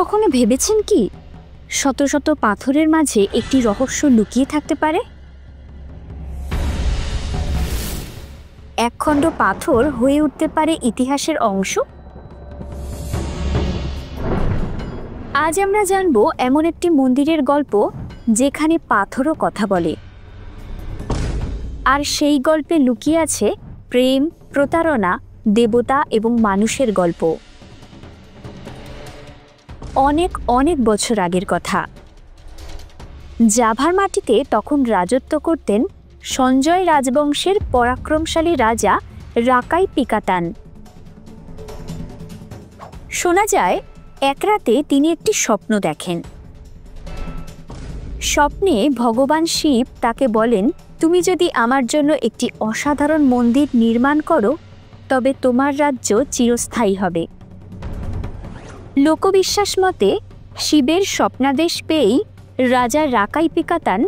কখনো ভেবেছেন কি শত শত পাথরের মাঝে একটি রহস্য লুকিয়ে থাকতে পারে? একখণ্ড পাথর হয়ে উঠতে পারে ইতিহাসের অংশ। আজ আমরা জানব এমন একটি মন্দিরের গল্প যেখানে পাথরও কথা বলে, আর সেই গল্পে লুকিয়ে আছে প্রেম, প্রতারণা, দেবতা এবং মানুষের গল্প। অনেক অনেক বছর আগের কথা। জাভার মাটিতে তখন রাজত্ব করতেন সঞ্জয় রাজবংশের পরাক্রমশালী রাজা রাকাই পিকাতান। শোনা যায় এক রাতে তিনি একটি স্বপ্ন দেখেন। স্বপ্নে ভগবান শিব তাকে বলেন, তুমি যদি আমার জন্য একটি অসাধারণ মন্দির নির্মাণ করো তবে তোমার রাজ্য চিরস্থায়ী হবে। লোকবিশ্বাস মতে শিবের স্বপ্নাদেশ পেয়েই রাজা রাকাই পিকাতান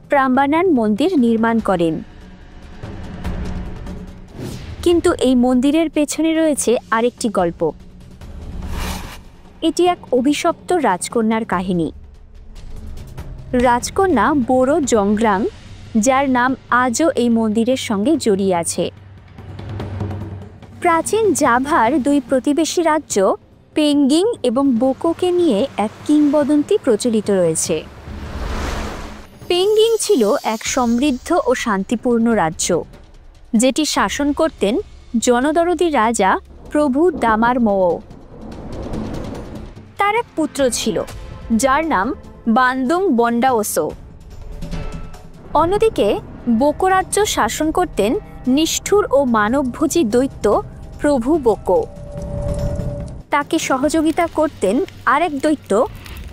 প্রাম্বানান মন্দির নির্মাণ করেন। কিন্তু এই মন্দিরের পেছনে রয়েছে আরেকটি গল্প। এটি এক অভিশপ্ত রাজকন্যার কাহিনী। রাজকন্যা বোরো জংগ্রাং, যার নাম আজও এই মন্দিরের সঙ্গে জড়িয়ে আছে। প্রাচীন জাভার দুই প্রতিবেশী রাজ্য পেঙ্গিং এবং বোকোকে নিয়ে এক কিংবদন্তি প্রচলিত রয়েছে। পেঙ্গিং ছিল এক সমৃদ্ধ ও শান্তিপূর্ণ রাজ্য, যেটি শাসন করতেন জনদরদী রাজা প্রভু দামার মোও। তার এক পুত্র ছিল যার নাম বান্দুং বন্ডাওসো। অন্যদিকে বোকো রাজ্য শাসন করতেন নিষ্ঠুর ও মানবভোজী দৈত্য প্রভু বোকো। তাকে সহযোগিতা করতেন আরেক দৈত্য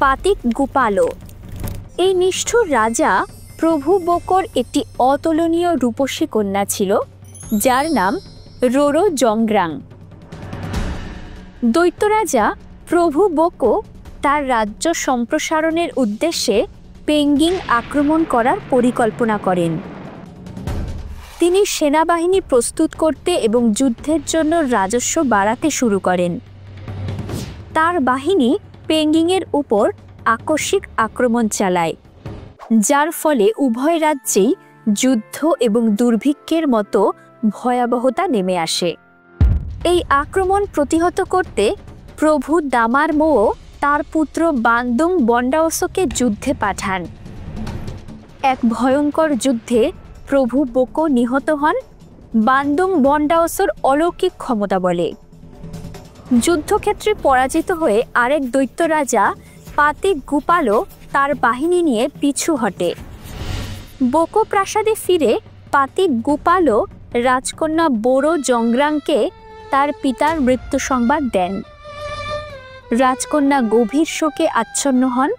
পাতিক গোপালো। এই নিষ্ঠুর রাজা প্রভু বোকোর একটি অতুলনীয় রূপসী কন্যা ছিল যার নাম রোরো জংগ্রাং। দৈত্য রাজা প্রভু বোকো তার রাজ্য সম্প্রসারণের উদ্দেশ্যে পেঙ্গিং আক্রমণ করার পরিকল্পনা করেন। তিনি সেনাবাহিনী প্রস্তুত করতে এবং যুদ্ধের জন্য রাজস্ব বাড়াতে শুরু করেন। তার বাহিনী পেঙ্গিংয়ের উপর আকস্মিক আক্রমণ চালায়, যার ফলে উভয় রাজ্যেই যুদ্ধ এবং দুর্ভিক্ষের মতো ভয়াবহতা নেমে আসে। এই আক্রমণ প্রতিহত করতে প্রভু দামার মোও তার পুত্র বান্দুং বন্ডাওসোকে যুদ্ধে পাঠান। এক ভয়ঙ্কর যুদ্ধে প্রভু বোকো নিহত হন বান্দুং বন্ডাওসোর অলৌকিক ক্ষমতা বলে। যুদ্ধক্ষেত্রে পরাজিত হয়ে আরেক দৈত্য রাজা পাতিক গোপালো তার বাহিনী নিয়ে পিছু হটে। বোকো প্রাসাদে ফিরে পাতিক গোপালো রাজকন্যা বোরো জংগ্রাংকে তার পিতার মৃত্যু সংবাদ দেন। রাজকন্যা গভীর শোকে আচ্ছন্ন হন,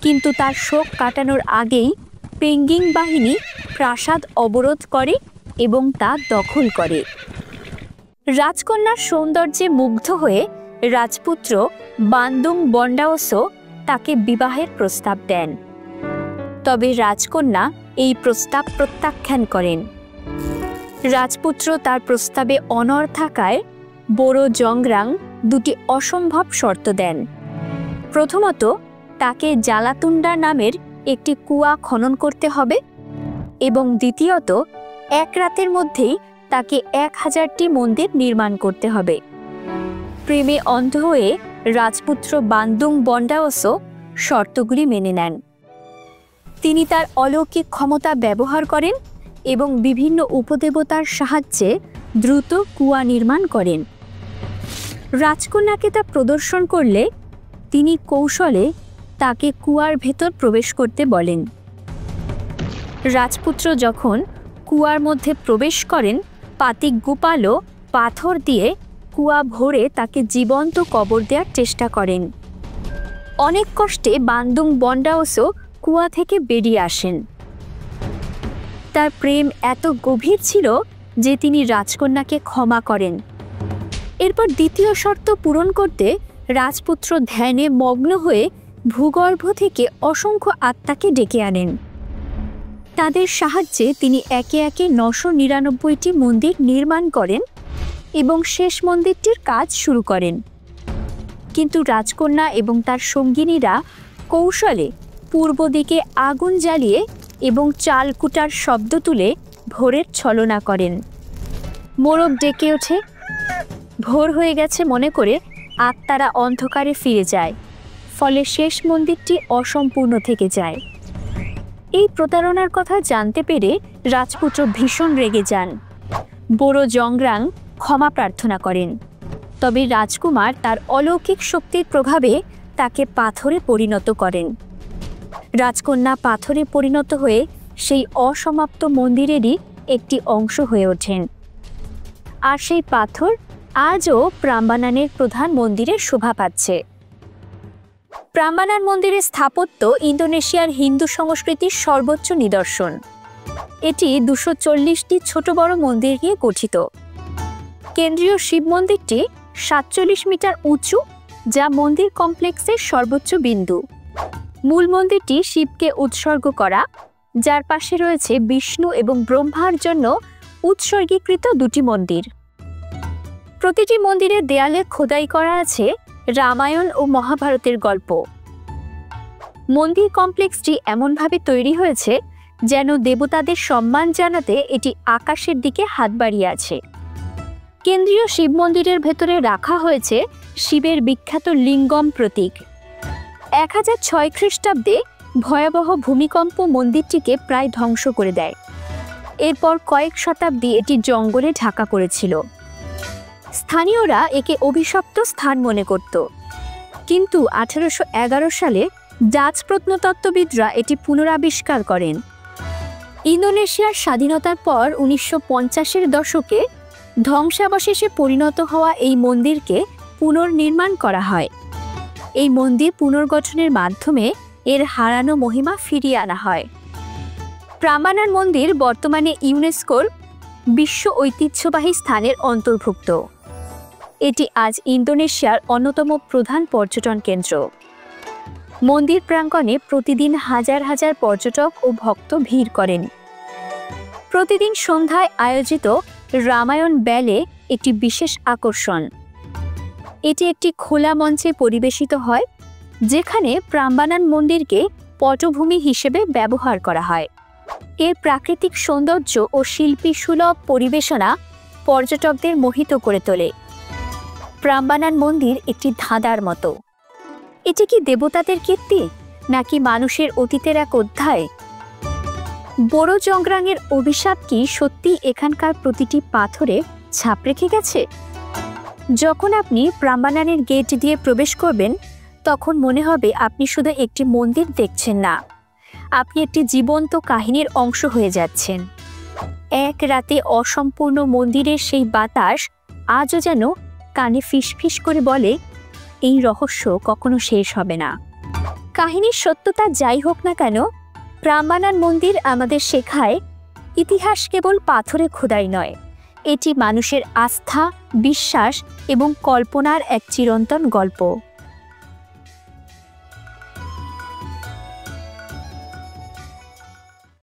কিন্তু তার শোক কাটানোর আগেই পেঙ্গিং বাহিনী প্রাসাদ অবরোধ করে এবং তা দখল করে। রাজকন্যার সৌন্দর্যে মুগ্ধ হয়ে রাজপুত্র বান্দুং বন্ডাওসো তাকে বিবাহের প্রস্তাব দেন। তবে রাজকন্যা এই প্রস্তাব প্রত্যাখ্যান করেন। রাজপুত্র তার প্রস্তাবে অনড় থাকায় বোরো জংগ্রাং দুটি অসম্ভব শর্ত দেন। প্রথমত, তাকে জালাতুন্ডা নামের একটি কুয়া খনন করতে হবে এবং দ্বিতীয়ত, এক রাতের মধ্যেই তাকে 1000টি মন্দির নির্মাণ করতে হবে। প্রেমে অন্ধ হয়ে রাজপুত্র বান্দুং বন্ডাওসো শর্তগুলি মেনে নেন। তিনি তার অলৌকিক ক্ষমতা ব্যবহার করেন এবং বিভিন্ন উপদেবতার সাহায্যে দ্রুত কুয়া নির্মাণ করেন। রাজকন্যাকে তা প্রদর্শন করলে তিনি কৌশলে তাকে কুয়ার ভেতর প্রবেশ করতে বলেন। রাজপুত্র যখন কুয়ার মধ্যে প্রবেশ করেন, পাতিক গোপালো পাথর দিয়ে কুয়া ভরে তাকে জীবন্ত কবর দেওয়ার চেষ্টা করেন। অনেক কষ্টে বান্দুং বন্ডাওসো কুয়া থেকে বেরিয়ে আসেন। তার প্রেম এত গভীর ছিল যে তিনি রাজকন্যাকে ক্ষমা করেন। এরপর দ্বিতীয় শর্ত পূরণ করতে রাজপুত্র ধ্যানে মগ্ন হয়ে ভূগর্ভ থেকে অসংখ্য আত্মাকে ডেকে আনেন। তাদের সাহায্যে তিনি একে একে 999টি মন্দির নির্মাণ করেন এবং শেষ মন্দিরটির কাজ শুরু করেন। কিন্তু রাজকন্যা এবং তার সঙ্গিনীরা কৌশলে পূর্ব দিকে আগুন জ্বালিয়ে এবং চালকুটার শব্দ তুলে ভোরের ছলনা করেন। মোরগ ডেকে ওঠে। ভোর হয়ে গেছে মনে করে আত্মারা অন্ধকারে ফিরে যায়, ফলে শেষ মন্দিরটি অসম্পূর্ণ থেকে যায়। এই প্রতারণার কথা জানতে পেরে রাজপুত্র ভীষণ রেগে যান। বড় জংগ্রাং ক্ষমা প্রার্থনা করেন, তবে রাজকুমার তার অলৌকিক শক্তির প্রভাবে তাকে পাথরে পরিণত করেন। রাজকন্যা পাথরে পরিণত হয়ে সেই অসমাপ্ত মন্দিরেরই একটি অংশ হয়ে ওঠেন। আর সেই পাথর আজও প্রাম্বানানের প্রধান মন্দিরে শোভা পাচ্ছে। প্রাম্বানান মন্দিরের স্থাপত্য ইন্দোনেশিয়ার হিন্দু সংস্কৃতির সর্বোচ্চ নিদর্শন। এটি 240টি ছোট বড় মন্দির নিয়ে গঠিত। কেন্দ্রীয় শিব মন্দিরটি 47 মিটার উঁচু, যা মন্দির কমপ্লেক্সের সর্বোচ্চ বিন্দু। মূল মন্দিরটি শিবকে উৎসর্গ করা, যার পাশে রয়েছে বিষ্ণু এবং ব্রহ্মার জন্য উৎসর্গীকৃত দুটি মন্দির। প্রতিটি মন্দিরের দেয়ালে খোদাই করা আছে রামায়ণ ও মহাভারতের গল্প। মন্দির কমপ্লেক্সটি এমনভাবে তৈরি হয়েছে যেন দেবতাদের সম্মান জানাতে এটি আকাশের দিকে হাত বাড়িয়ে আছে। কেন্দ্রীয় শিব মন্দিরের ভেতরে রাখা হয়েছে শিবের বিখ্যাত লিঙ্গম প্রতীক। 1006 খ্রিস্টাব্দে ভয়াবহ ভূমিকম্প মন্দিরটিকে প্রায় ধ্বংস করে দেয়। এরপর কয়েক শতাব্দী এটি জঙ্গলে ঢাকা পড়েছিল। স্থানীয়রা একে অভিশপ্ত স্থান মনে করত, কিন্তু 1811 সালে ডাচ প্রত্নতত্ত্ববিদরা এটি পুনরাবিষ্কার করেন। ইন্দোনেশিয়ার স্বাধীনতার পর 1950-এর দশকে ধ্বংসাবশেষে পরিণত হওয়া এই মন্দিরকে পুনর্নির্মাণ করা হয়। এই মন্দির পুনর্গঠনের মাধ্যমে এর হারানো মহিমা ফিরিয়ে আনা হয়। প্রাম্বানান মন্দির বর্তমানে ইউনেস্কোর বিশ্ব ঐতিহ্যবাহী স্থানের অন্তর্ভুক্ত। এটি আজ ইন্দোনেশিয়ার অন্যতম প্রধান পর্যটন কেন্দ্র। মন্দির প্রাঙ্গণে প্রতিদিন হাজার হাজার পর্যটক ও ভক্ত ভিড় করেন। প্রতিদিন সন্ধ্যায় আয়োজিত রামায়ণ ব্যালে একটি বিশেষ আকর্ষণ। এটি একটি খোলা মঞ্চে পরিবেশিত হয়, যেখানে প্রাম্বানান মন্দিরকে পটভূমি হিসেবে ব্যবহার করা হয়। এর প্রাকৃতিক সৌন্দর্য ও শিল্পী সুলভ পরিবেশনা পর্যটকদের মোহিত করে তোলে। প্রাম্বানান মন্দির একটি ধাঁধার মতো। এটি কি দেবতাদের কীর্তি, নাকি মানুষের অতীতের এক অধ্যায়? বড় জংগ্রাংয়ের অভিশাপ কি সত্যি এখানকার প্রতিটি পাথরে ছাপ রেখে গেছে? যখন আপনি প্রাম্বানানের গেট দিয়ে প্রবেশ করবেন, তখন মনে হবে আপনি শুধু একটি মন্দির দেখছেন না, আপনি একটি জীবন্ত কাহিনীর অংশ হয়ে যাচ্ছেন। এক রাতে অসম্পূর্ণ মন্দিরের সেই বাতাস আজও যেন কানে ফিসফিস করে বলে, এই রহস্য কখনো শেষ হবে না। কাহিনীর সত্যতা যাই হোক না কেন, প্রাম্বানান মন্দির আমাদের শেখায় ইতিহাস কেবল পাথরে খোদাই নয়, এটি মানুষের আস্থা, বিশ্বাস এবং কল্পনার এক চিরন্তন গল্প।